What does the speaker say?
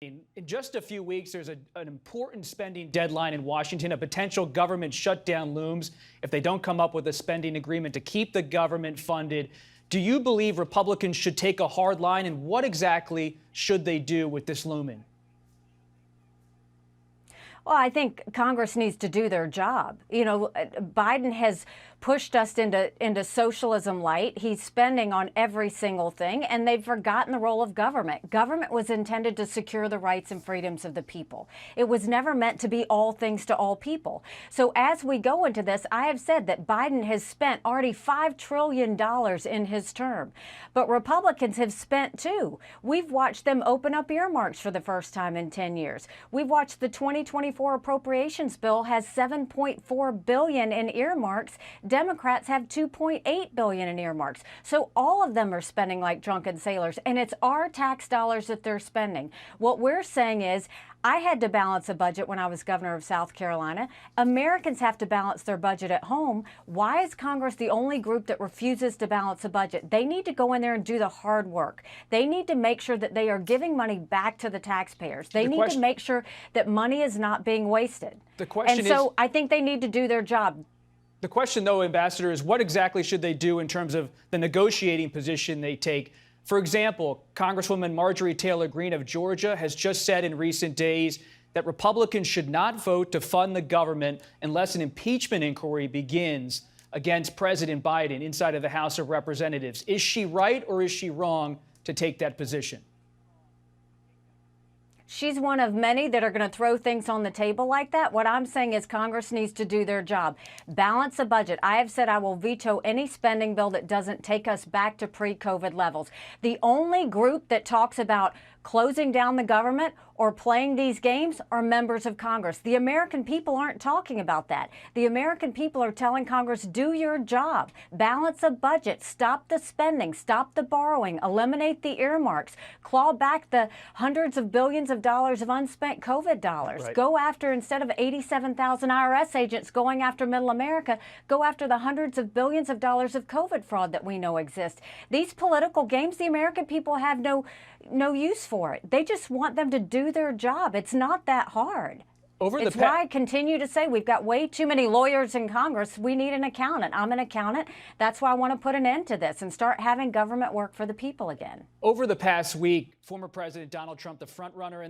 In just a few weeks, there's an important spending deadline in Washington. A potential government shutdown looms if they don't come up with a spending agreement to keep the government funded. Do you believe Republicans should take a hard line, and what exactly should they do with this looming? Well, I think Congress needs to do their job. You know, Biden has pushed us into socialism light. He's spending on every single thing, and they've forgotten the role of government. Government was intended to secure the rights and freedoms of the people. It was never meant to be all things to all people. So as we go into this, I have said that Biden has spent already $5 trillion in his term. But Republicans have spent too. We've watched them open up earmarks for the first time in 10 years. We've watched the 2024 appropriations bill has $7.4 billion in earmarks. Democrats have $2.8 billion in earmarks. So all of them are spending like drunken sailors, and it's our tax dollars that they're spending. What we're saying is, I had to balance a budget when I was governor of South Carolina. Americans have to balance their budget at home. Why is Congress the only group that refuses to balance a budget? They need to go in there and do the hard work. They need to make sure that they are giving money back to the taxpayers. They need to make sure that money is not being wasted. I think they need to do their job. The question, though, Ambassador, is what exactly should they do in terms of the negotiating position they take? For example, Congresswoman Marjorie Taylor Greene of Georgia has just said in recent days that Republicans should not vote to fund the government unless an impeachment inquiry begins against President Biden inside of the House of Representatives. Is she right or is she wrong to take that position? She's one of many that are going to throw things on the table like that. What I'm saying is Congress needs to do their job. Balance a budget. I have said I will veto any spending bill that doesn't take us back to pre-COVID levels. The only group that talks about closing down the government or playing these games are members of Congress. The American people aren't talking about that. The American people are telling Congress, do your job, balance a budget, stop the spending, stop the borrowing, eliminate the earmarks, claw back the hundreds of billions of dollars of unspent COVID dollars. Right. Go after, instead of 87,000 IRS agents going after middle America, go after the hundreds of billions of dollars of COVID fraud that we know exists. These political games, the American people have no use for it. They just want them to do their job. It's not that hard. It's why I continue to say we've got way too many lawyers in Congress. We need an accountant. I'm an accountant. That's why I want to put an end to this and start having government work for the people again. Over the past week, former President Donald Trump, the front runner